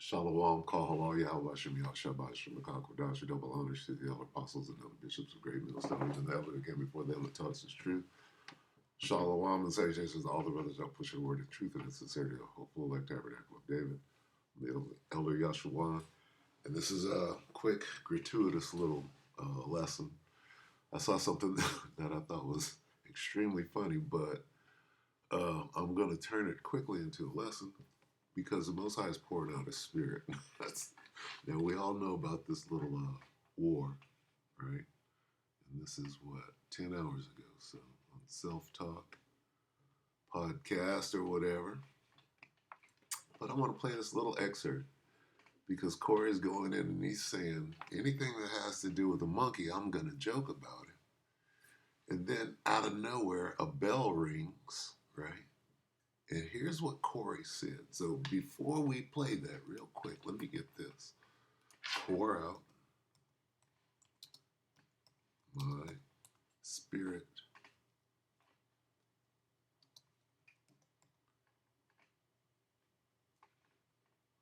Shalom, Kahal, Yahweh, Shem, Yah, Shabbat, Shem, Kodash, double honors to the elder apostles and elder bishops of great millstones and the elder that came before the elder taught us his truth. Shalom and salutations to all the brothers that push the word of truth and in sincerity, a hopeful like tabernacle of David, the elder Yahshua. And this is a quick, gratuitous little lesson. I saw something that I thought was extremely funny, but I'm going to turn it quickly into a lesson because the Most High is pouring out His Spirit. Now, we all know about this little war, right? And this is, 10 hours ago. So, on Self-Talk podcast or whatever. But I want to play this little excerpt because Corey's going in and he's saying, anything that has to do with a monkey, I'm going to joke about it. And then out of nowhere, a bell rings, right? And here's what Corey said. So before we play that real quick, let me get this. Pour out my spirit.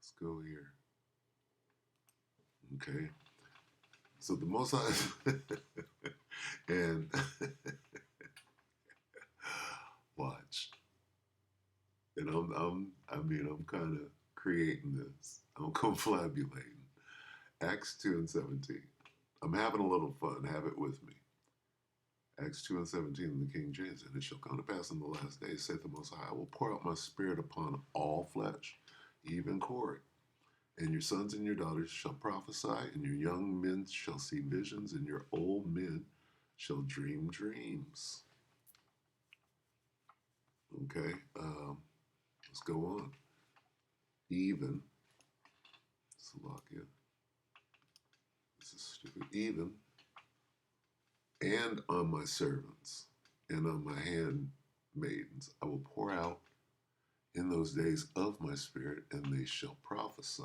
Let's go here. Okay. So the Most High, and watch. And I'm kind of creating this. I'm confabulating. Acts 2 and 17. I'm having a little fun. Have it with me. Acts 2 and 17 in the King James. And it shall come to pass in the last days, saith the Most High, I will pour out my spirit upon all flesh, even Corey. And your sons and your daughters shall prophesy, and your young men shall see visions, and your old men shall dream dreams. Okay, let's go on. Even, Salakia, this is stupid. Even, and on my servants, and on my handmaidens, I will pour out in those days of my spirit, and they shall prophesy.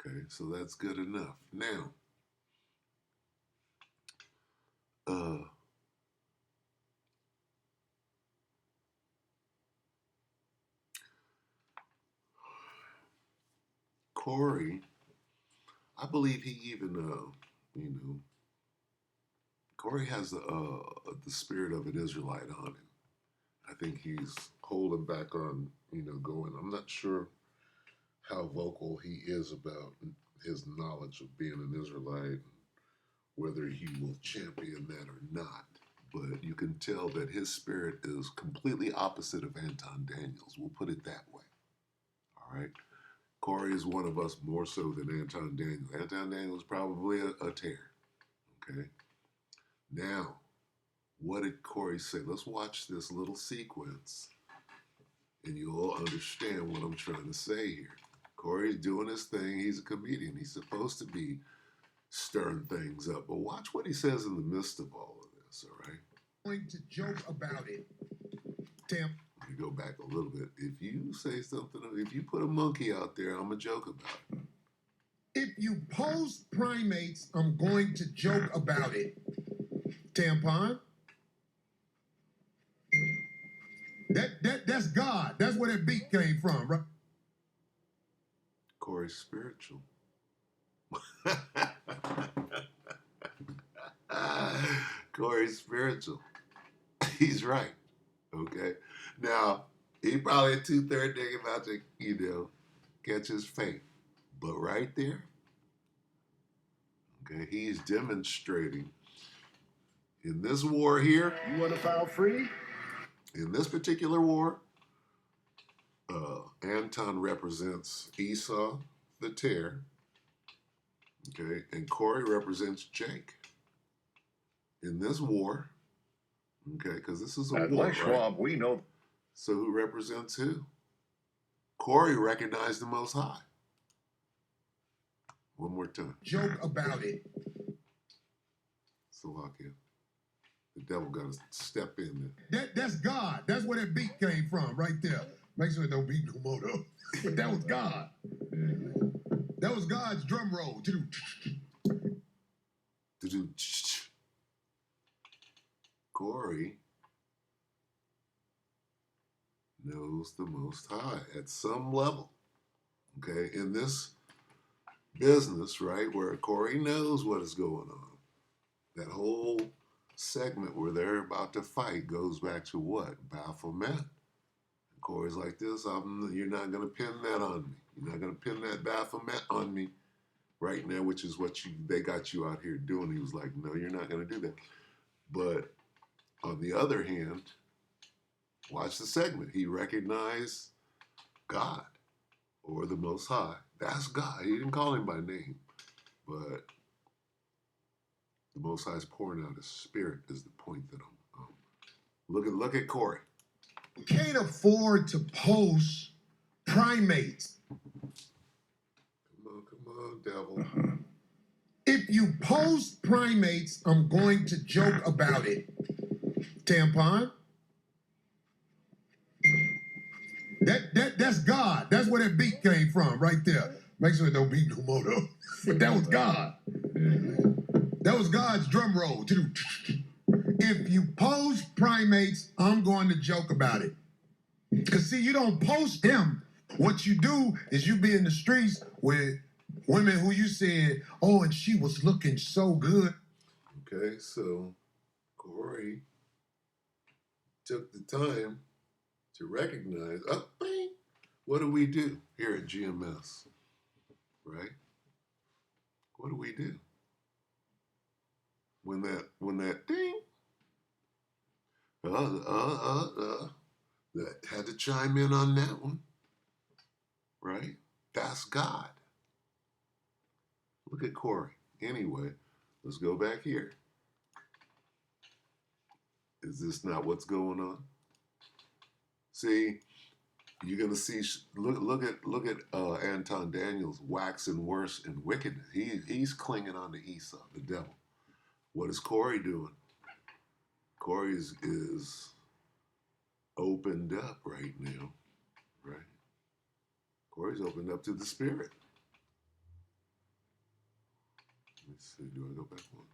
Okay, so that's good enough. Now, Corey, I believe he even, Corey has the spirit of an Israelite on him. I think he's holding back on, going. I'm not sure how vocal he is about his knowledge of being an Israelite, and whether he will champion that or not. But you can tell that his spirit is completely opposite of Anton Daniels. We'll put it that way. All right? Corey is one of us more so than Anton Daniels. Anton Daniels is probably a tear. Okay? Now, what did Corey say? Let's watch this little sequence, and you'll understand what I'm trying to say here. Corey's doing his thing. He's a comedian. He's supposed to be stirring things up. But watch what he says in the midst of all of this, all right? I'm going to joke about it. Tim. Let me go back a little bit. If you say something, if you put a monkey out there, I'm going to joke about it. If you pose primates, I'm going to joke about it. Tampon. That's God. That's where that beat came from, right? Corey's spiritual. Corey's spiritual. He's right. Okay. Now, he probably a 2/3 nigga about to, catch his fate. But right there, okay, he's demonstrating in this war here. You want to file free? In this particular war, Anton represents Esau, the tear, okay, and Corey represents Jake. In this war, okay, because this is a At war, Les Schwab, right? we know. So who represents who? Corey recognized the Most High. One more time. Joke about it. Salakia. The devil got to step in there. That's God. That's where that beat came from, right there. Make sure it don't beat no more, though. But that was God. That was God's drum roll. Corey knows the Most High at some level. Okay, in this business, right, where Corey knows what is going on, that whole segment where they're about to fight goes back to what? Baphomet. Corey's like this, you're not going to pin that on me. You're not going to pin that Baphomet on me right now, which is what they got you out here doing. He was like, no, you're not going to do that. But on the other hand, watch the segment. He recognized God or the Most High. That's God. He didn't call him by name, but the Most High is pouring out His Spirit is the point that I'm. Look at Corey. You can't afford to post primates. Come on, devil. If you post primates, I'm going to joke about it. Tampon. That's God. That's where that beat came from, right there. Make sure it don't beat no more though. But that was God. That was God's drum roll. If you post primates, I'm going to joke about it. Because see, you don't post them. What you do is you be in the streets with women who you said, oh, and she was looking so good. Okay, so Corey took the time to recognize, bing, what do we do here at GMS, right? What do we do? When that ding, that had to chime in on that one, right? That's God. Look at Corey. Anyway, let's go back here. Is this not what's going on? See, you're gonna see. Look at Anton Daniels waxing worse in wickedness. He's clinging on to Esau, the devil. What is Corey doing? Corey is opened up right now, right? Corey's opened up to the Spirit. Let's see. Do I go back one?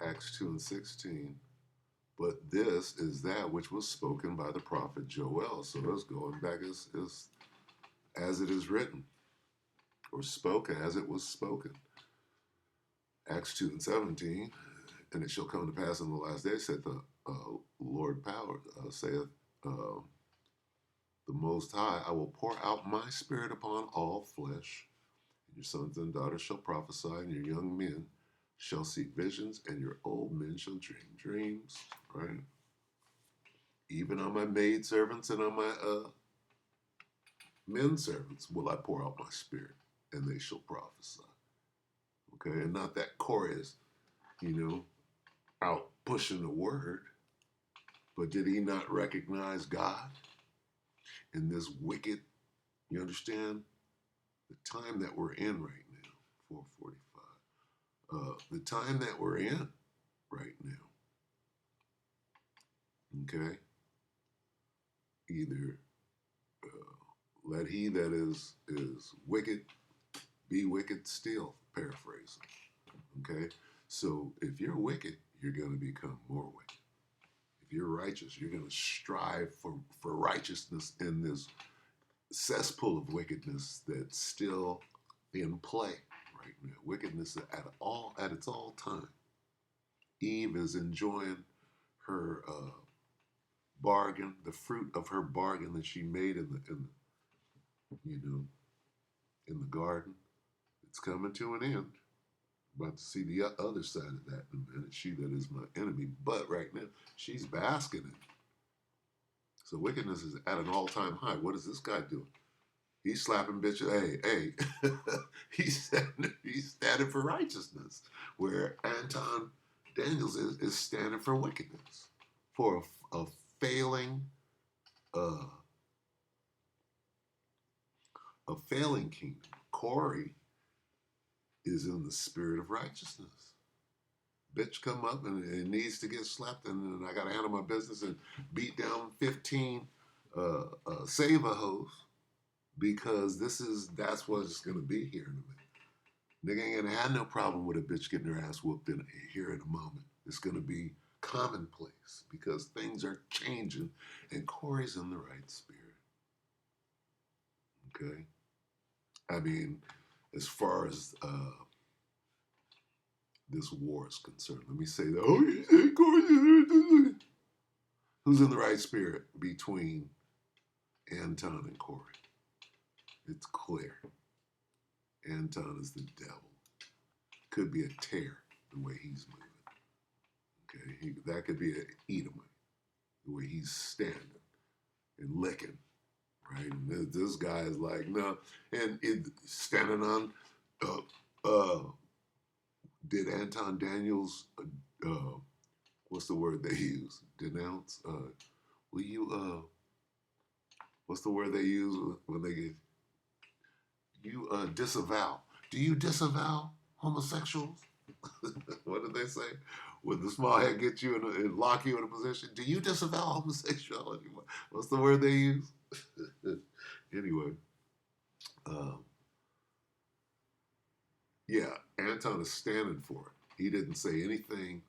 Acts 2:16. But this is that which was spoken by the prophet Joel. So it's going back as it is written, or spoken as it was spoken. Acts 2:17, and it shall come to pass in the last days, saith the Lord power, saith the Most High, I will pour out my Spirit upon all flesh, and your sons and daughters shall prophesy, and your young men shall see visions, and your old men shall dream dreams, right? Even on my maid servants and on my men servants will I pour out my Spirit, and they shall prophesy. Okay, and not that Corey is, out pushing the word, but did he not recognize God in this wicked, you understand, the time that we're in right now, 4:45, the time that we're in right now, okay, either let he that is wicked be wicked still, paraphrasing, okay? So if you're wicked, you're going to become more wicked. If you're righteous, you're going to strive for righteousness in this cesspool of wickedness that's still in play right now. Wickedness at its all time. Eve is enjoying her bargain, the fruit of her bargain that she made in the garden. It's coming to an end. About to see the other side of that in a minute. She that is my enemy, but right now she's basking in it. So wickedness is at an all-time high. What is this guy doing? He's slapping bitches. Hey. he's standing for righteousness, where Anton Daniels is standing for wickedness, for a failing kingdom. Corey is in the spirit of righteousness. Bitch come up and it needs to get slapped, and I got to handle my business and beat down 15 save-a hoes, because that's what it's going to be here in a minute. Nigga ain't going to have no problem with a bitch getting her ass whooped here in a moment. It's going to be commonplace because things are changing and Corey's in the right spirit. Okay? I mean, as far as this war is concerned, let me say that. Oh, you said Corey. Who's in the right spirit between Anton and Corey? It's clear. Anton is the devil. Could be a tear the way he's moving. Okay, that could be an Edomite, the way he's standing and licking, right? And this guy is like, no, and standing on. Did Anton Daniels? What's the word they use? Denounce? Will you? What's the word they use when they get? You disavow. Do you disavow homosexuals? What did they say? Would the small head get you and lock you in a position? Do you disavow homosexuality? What's the word they use? Anyway, yeah, Anton is standing for it. He didn't say anything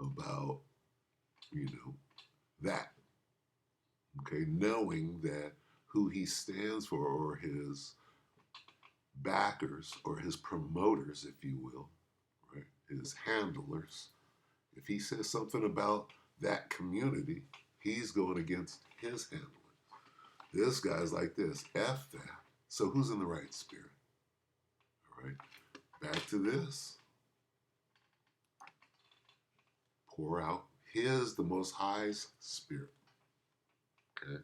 about, that. Okay, knowing that who he stands for or his backers or his promoters, if you will, right, his handlers, if he says something about that community, he's going against his handlers. This guy's like this, F that. So who's in the right spirit? All right, back to this. Pour out the Most High's spirit. Okay?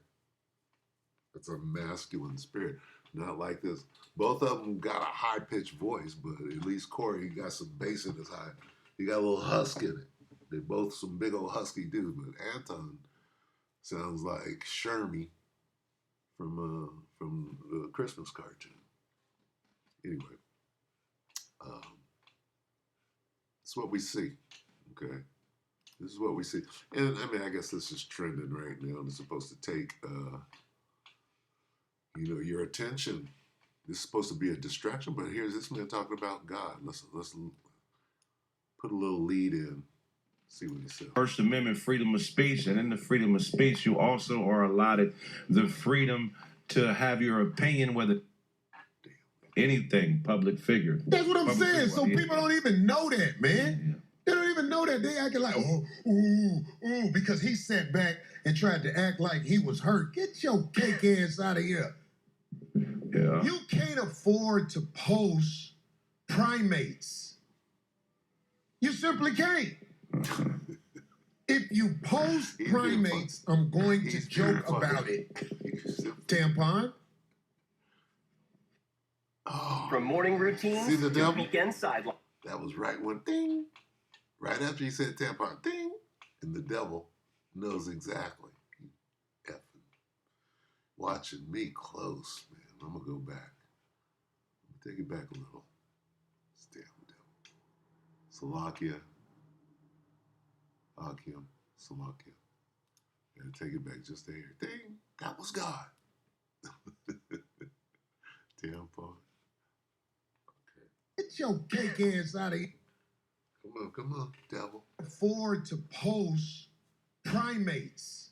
It's a masculine spirit, not like this. Both of them got a high-pitched voice, but at least Corey got some bass in his high. He got a little husk in it. They're both some big old husky dudes, but Anton sounds like Shermie from the Christmas cartoon. Anyway, it's what we see, okay? This is what we see. And, I mean, I guess this is trending right now. It's supposed to take, your attention. This is supposed to be a distraction, but here's this man talking about God. Let's put a little lead in, see what he said. First Amendment, freedom of speech, and in the freedom of speech, you also are allotted the freedom to have your opinion, whether anything, public figure. That's what I'm Public saying. figure, So people don't even know that, man. Yeah. They don't even know that. They acting like, because he sat back and tried to act like he was hurt. Get your cake ass out of here. Yeah. You can't afford to post primates. You simply can't. If you post primates, I'm going to joke about it. Tampon? Oh, From morning routines see the to devil? weekend sideline. That was right when ding. Right after he said tampon, ding. And the devil knows exactly. He effing watching me close, man. I'm going to go back. I'm going to take it back a little. It's damn devil. Salakia. Akim. Salakia. Gotta take it back just there. Ding. That was God. Tampon. Get your cake ass out of here. Come on, devil. Afford to post primates.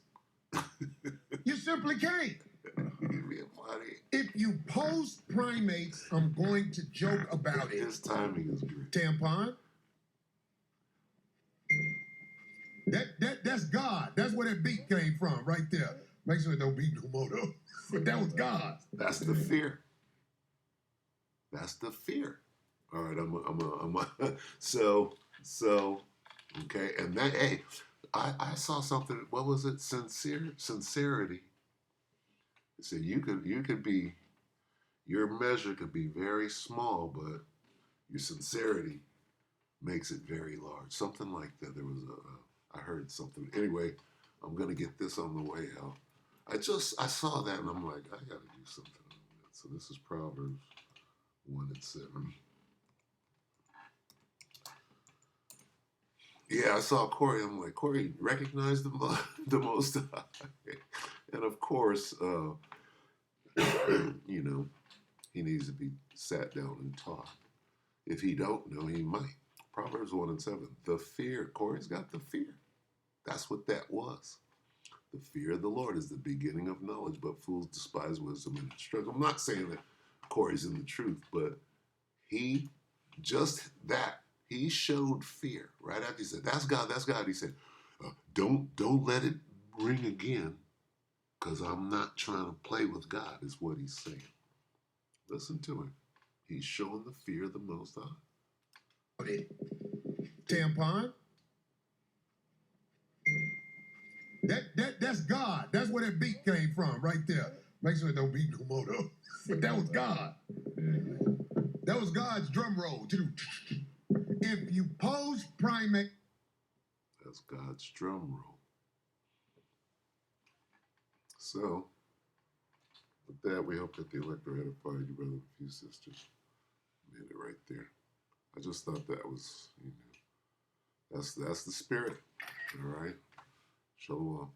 You simply can't. If you post primates, I'm going to joke about it. His timing is great. Tampon? That's God. That's where that beat came from, right there. Make sure it don't beat no more though. But that was God. That's the fear. That's the fear. All right, so, okay, and then, hey, I saw something, what was it, sincerity. It said you could be, your measure could be very small, but your sincerity makes it very large. Something like that. There was I heard something. Anyway, I'm going to get this on the way out. I saw that and I'm like, I got to do something on that. So this is Proverbs 1:7. Yeah, I saw Corey. I'm like, Corey recognized the Most High. And of course, he needs to be sat down and taught. If he don't know, he might. Proverbs 1 and 7. The fear. Corey's got the fear. That's what that was. The fear of the Lord is the beginning of knowledge, but fools despise wisdom and instruction. I'm not saying that Corey's in the truth, but he showed fear right after he said, "That's God, that's God." He said, "Don't let it ring again, because I'm not trying to play with God," is what he's saying. Listen to him. He's showing the fear of the Most High. Tampon. That's God. That's where that beat came from, right there. Make sure it don't beat no more though. But that was God. That was God's drum roll too. If you pose primate. That's God's drum roll. So, with that, we hope that the elector edified you, brother, and a few sisters. Made it right there. I just thought that was, that's the spirit. All right. Shalom.